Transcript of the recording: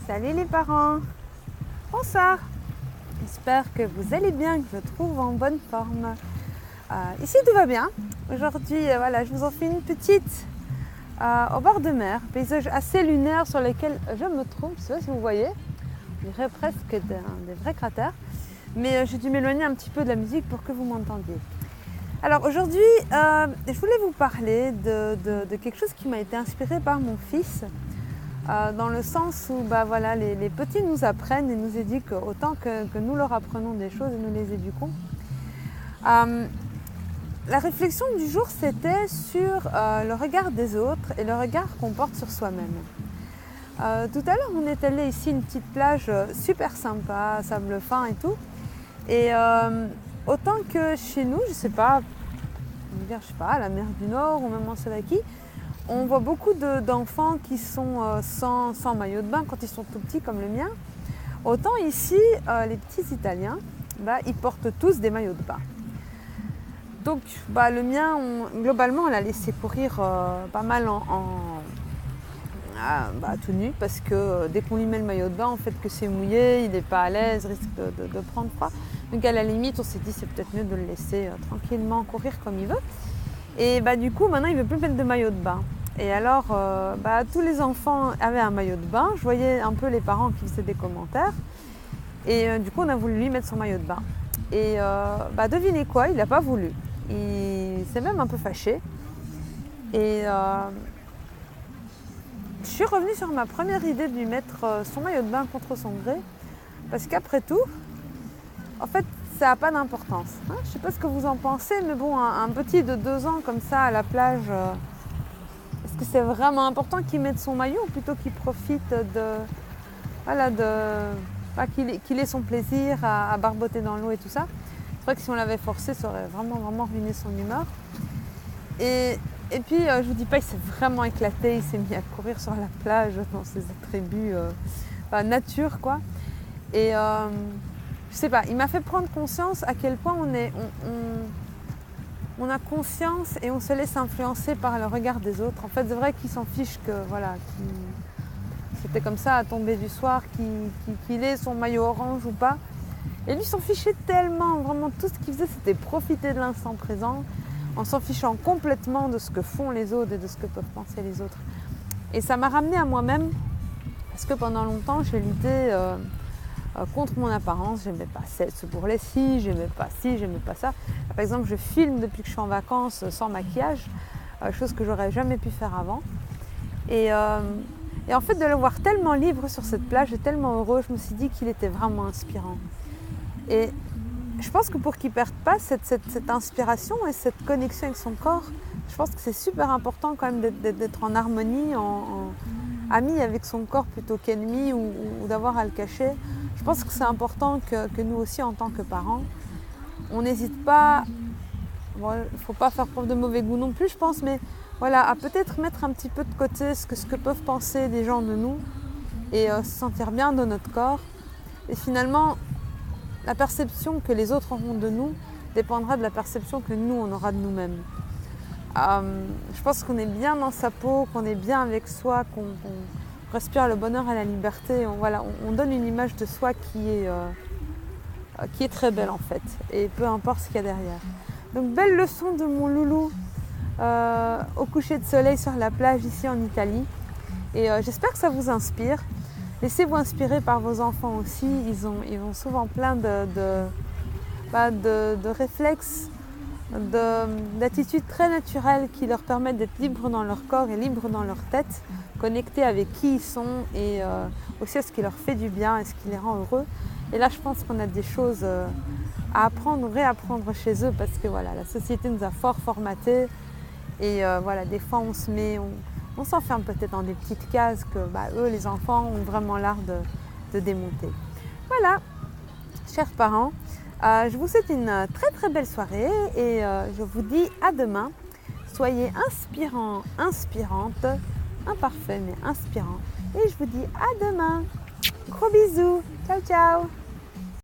Salut les parents, bonsoir. J'espère que vous allez bien, que je vous trouve en bonne forme. Ici tout va bien. Aujourd'hui, je vous en fais une petite au bord de mer, paysage assez lunaire sur lequel je me trouve. Je ne sais pas si vous voyez, on dirait presque des vrais cratères. Mais j'ai dû m'éloigner un petit peu de la musique pour que vous m'entendiez. Alors aujourd'hui, je voulais vous parler de quelque chose qui m'a été inspiré par mon fils. Dans le sens où les petits nous apprennent et nous éduquent autant que nous leur apprenons des choses et nous les éduquons. La réflexion du jour, c'était sur le regard des autres et le regard qu'on porte sur soi-même. Tout à l'heure, on est allé ici une petite plage super sympa, sable fin et tout. Et autant que chez nous, je sais pas, à la mer du Nord ou même en Slovaquie, on voit beaucoup d'enfants qui sont sans maillot de bain quand ils sont tout petits comme le mien. Autant ici, les petits Italiens, ils portent tous des maillots de bain. Donc le mien, globalement, on l'a laissé courir pas mal tout nu parce que dès qu'on lui met le maillot de bain, en fait que c'est mouillé, il n'est pas à l'aise, risque de prendre froid. Donc à la limite, on s'est dit c'est peut-être mieux de le laisser tranquillement courir comme il veut. Et du coup, maintenant, il ne veut plus mettre de maillot de bain. Et alors, tous les enfants avaient un maillot de bain. Je voyais un peu les parents qui faisaient des commentaires. Et du coup, on a voulu lui mettre son maillot de bain. Et devinez quoi, il n'a pas voulu. Il s'est même un peu fâché. Et je suis revenue sur ma première idée de lui mettre son maillot de bain contre son gré. Parce qu'après tout, en fait, ça n'a pas d'importance. Je ne sais pas ce que vous en pensez, mais bon, un petit de 2 ans comme ça à la plage, est-ce que c'est vraiment important qu'il mette son maillot ou plutôt qu'il profite qu'il ait son plaisir à barboter dans l'eau et tout ça. C'est vrai que si on l'avait forcé, ça aurait vraiment ruiné son humeur. Et puis, je vous dis pas, il s'est vraiment éclaté, il s'est mis à courir sur la plage dans ses attributs nature, quoi. Et je sais pas, il m'a fait prendre conscience à quel point on a conscience et on se laisse influencer par le regard des autres. En fait, c'est vrai qu'ils s'en fichent que c'était comme ça à tomber du soir, qu'il ait son maillot orange ou pas. Et lui, il s'en fichait tellement, vraiment tout ce qu'il faisait, c'était profiter de l'instant présent, en s'en fichant complètement de ce que font les autres et de ce que peuvent penser les autres. Et ça m'a ramené à moi-même, parce que pendant longtemps, j'ai lutté contre mon apparence. J'aimais pas ce bourrelet-ci, j'aimais pas ci, j'aimais pas ça. Par exemple, je filme depuis que je suis en vacances sans maquillage, chose que j'aurais jamais pu faire avant. Et en fait, de le voir tellement libre sur cette plage et tellement heureux, je me suis dit qu'il était vraiment inspirant. Et je pense que pour qu'il ne perde pas cette inspiration et cette connexion avec son corps, je pense que c'est super important quand même d'être en harmonie, ami avec son corps plutôt qu'ennemi ou d'avoir à le cacher. Je pense que c'est important que nous aussi, en tant que parents, on n'hésite pas, il ne faut pas faire preuve de mauvais goût non plus, je pense, mais à peut-être mettre un petit peu de côté ce que peuvent penser les gens de nous et se sentir bien de notre corps. Et finalement, la perception que les autres auront de nous dépendra de la perception que nous, on aura de nous-mêmes. Je pense qu'on est bien dans sa peau, qu'on est bien avec soi, qu'on respire le bonheur et la liberté. On donne une image de soi qui est très belle en fait, et peu importe ce qu'il y a derrière. Donc belle leçon de mon loulou au coucher de soleil sur la plage ici en Italie. Et j'espère que ça vous inspire. Laissez-vous inspirer par vos enfants aussi. Ils ont souvent plein de réflexes, d'attitudes très naturelles qui leur permettent d'être libres dans leur corps et libres dans leur tête, connectés avec qui ils sont et aussi à ce qui leur fait du bien et ce qui les rend heureux. Et là, je pense qu'on a des choses à apprendre, réapprendre chez eux parce que la société nous a fort formatés et des fois on s'enferme peut-être dans des petites cases que eux, les enfants, ont vraiment l'art de démonter. Voilà, chers parents, je vous souhaite une très très belle soirée et je vous dis à demain. Soyez inspirants, inspirantes, imparfaits mais inspirants. Et je vous dis à demain. Gros bisous, ciao ciao.